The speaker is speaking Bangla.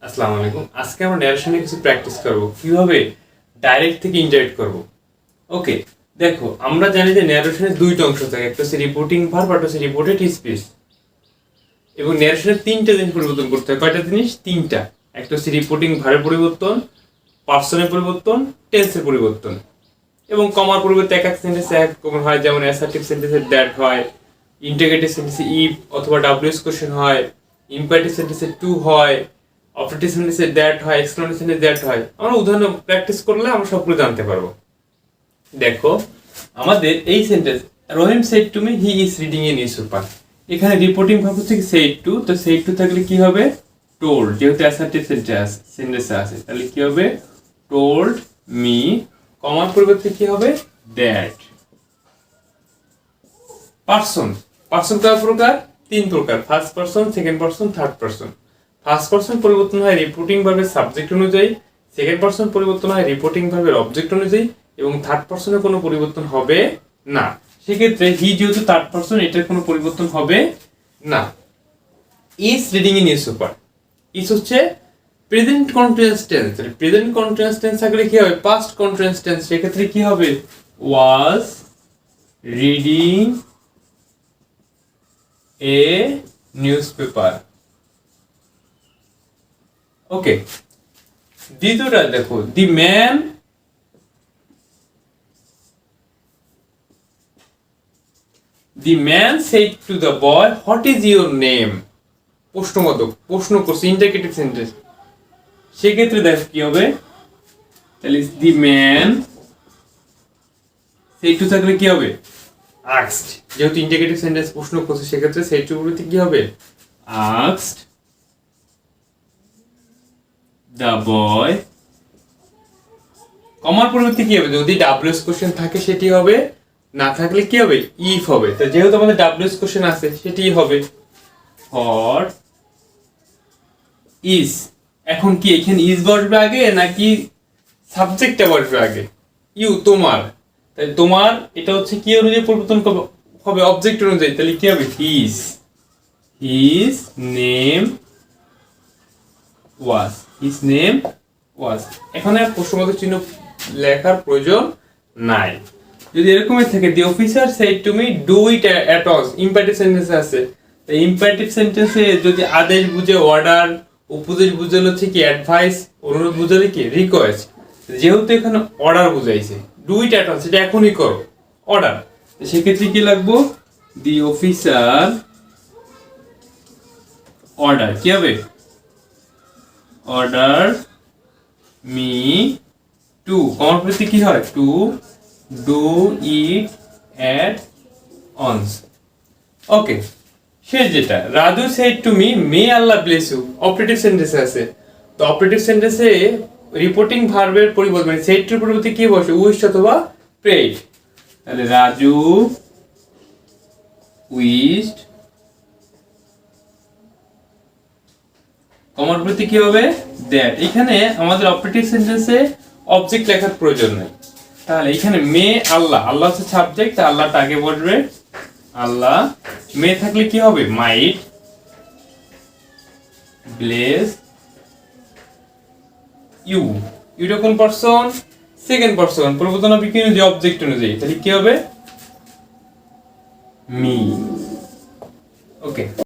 আসসালামু আলাইকুম। আজকে আমরা ন্যারেশনে কিছু প্র্যাকটিস করব কিভাবে ডাইরেক্ট থেকে ইনডাইরেক্ট করব। ওকে, দেখো আমরা জানি যে ন্যারেশনের দুইটা অংশ থাকে, একটা হচ্ছে রিপোর্টিং ভার্ব আর একটা হচ্ছে রিপোর্টেড স্পিচ। এবং ন্যারেশনের তিনটা জিনিস পরিবর্তন করতে হয়। কয়টা জিনিস? তিনটা। একটা হচ্ছে রিপোর্টিং ভার্বের পরিবর্তন, পার্সনের পরিবর্তন, টেন্সের পরিবর্তন। এবং কমার পরিবর্তে এক এক সেন্টেন্সে এক রকম হয়, যেমন অ্যাসার্টিভ সেন্টেন্সে দ্যাট হয়, ইন্টিগ্রেটিভ সেন্টেন্সে ইফ অথবা ডাব্লিউএস কোশ্চেন হয়, ইম্পারেটিভ সেন্টেন্সে টু হয়, অপারেটিভ সেন্টেন্সে দ্যাট হয়, এক্সক্লেমেটরি সেন্টেন্সে দ্যাট হয়। আমরা উদাহরণ প্র্যাকটিস করলে আমরা সবগুলো জানতে পারবো। দেখো আমাদের এই sentence, Rahim shed to me he is reading a news paper. এখানে রিপোর্টিং ভার্ব হচ্ছে সেড টু, তো সেড টু থাকলে কি হবে? টোল্ড, যেহেতু অ্যাসার্টিভ সেন্টেন্সে আছে তাহলে কি হবে? Told me. কমার পরিবর্তে কি হবে? দ্যাট। পার্সন, পার্সন কয় প্রকার? তিন প্রকার, first person, second person, third person. First person পরিবর্তন হয় রিপোর্টিং ভার্বের সাবজেক্ট অনুযায়ী, সেকেন্ড পার্সন পরিবর্তন হয় রিপোর্টিং ভার্বের অবজেক্ট অনুযায়ী, এবং থার্ড পার্সনের কোনো পরিবর্তন হবে না। সেক্ষেত্রে হি যেহেতু থার্ড পার্সন, এটার কোনো পরিবর্তন হবে না। Is reading a news paper, is হচ্ছে present continuous tense. Present continuous tense থাকলে কি হবে? Past continuous tense. সেক্ষেত্রে কি হবে? Was reading a news paper. Okay, দ্বিতীয়টা দেখো, the man said to the boy what is your name. প্রশ্নবোধক, প্রশ্ন করছে, ইন্টারগেটিভ সেন্টেন্স। সেক্ষেত্রে দেখো কি হবে? তাহলে দি ম্যান সেড টু থাকলে কি হবে? আস্কড, যেহেতু ইন্টারগেটিভ সেন্টেন্স প্রশ্ন করছে সেক্ষেত্রে সেড টু বলতে কি হবে? Asked the boy. কমার পরিবর্তে কি হবে? যদি ডাব্লিউএস কোশ্চেন থাকে সেটি হবে, না থাকলে কি হবে? ইফ হবে। তো যেহেতু আমাদের ডাব্লিউএস কোশ্চেন আছে সেটি হবে। ফর ইজ, এখন কি এখানে ইজ বসবে আগে নাকি সাবজেক্টটা বসবে আগে? ইউ, তোমার। তাই তোমার এটা হচ্ছে কি অনুযায়ী পরিবর্তন হবে? অবজেক্ট অনুযায়ী। তাহলে কি হবে? His, his name was, his name was. এখানে প্রশ্নবোধক চিহ্ন লেখার প্রয়োজন নাই। যদি এরকমই থাকে, the officer said to me do it at once, imperative সেন্টেন্সে আছে। এই ইম্পারেটিভ সেন্টেন্সে যদি আদেশ বুঝে অর্ডার, উপদেশ বুঝালে হচ্ছে কি অ্যাডভাইস, অনুরোধ বুঝালে কি রিকোয়েস্ট। যেহেতু এখানে অর্ডার বুঝাইছে, ডু ইট অ্যাট অনস, এটা এখনই করো, অর্ডার। সেক্ষেত্রে কি লাগবো? দি অফিসার অর্ডার, কি হবে? অর্ডার মি টু, কমার প্রতি কি হয়? To do it at once. Okay, শেষ যেটা, Raju said to me may Allah bless you, operative সেন্টেন্সে আছে। তো অপারেটিভ সেন্টেন্সে রিপোর্টিং ভার্বের পরিবর্তে মানে সেড টুর পরিবর্তে কি বসে? উইশ অথবা প্রেড। তাহলে রাজু উইশড, কমার প্রতি কি হবে? দ্যাট। এখানে আমাদের অপারেটিভ সেন্টেন্সে অবজেক্ট লেখার প্রয়োজন নেই। তাহলে এখানে মে আল্লাহ, আল্লাহ হচ্ছে সাবজেক্ট, আল্লাহটা আগে বসবে। আল্লাহ, মে থাকলে কি হবে? Might bless you. ইউটা কোন পারসন? Second person. পরিবর্তন হবে কি অনুযায়ী? অবজেক্ট অনুযায়ী। তাহলে কি হবে? মি। ওকে।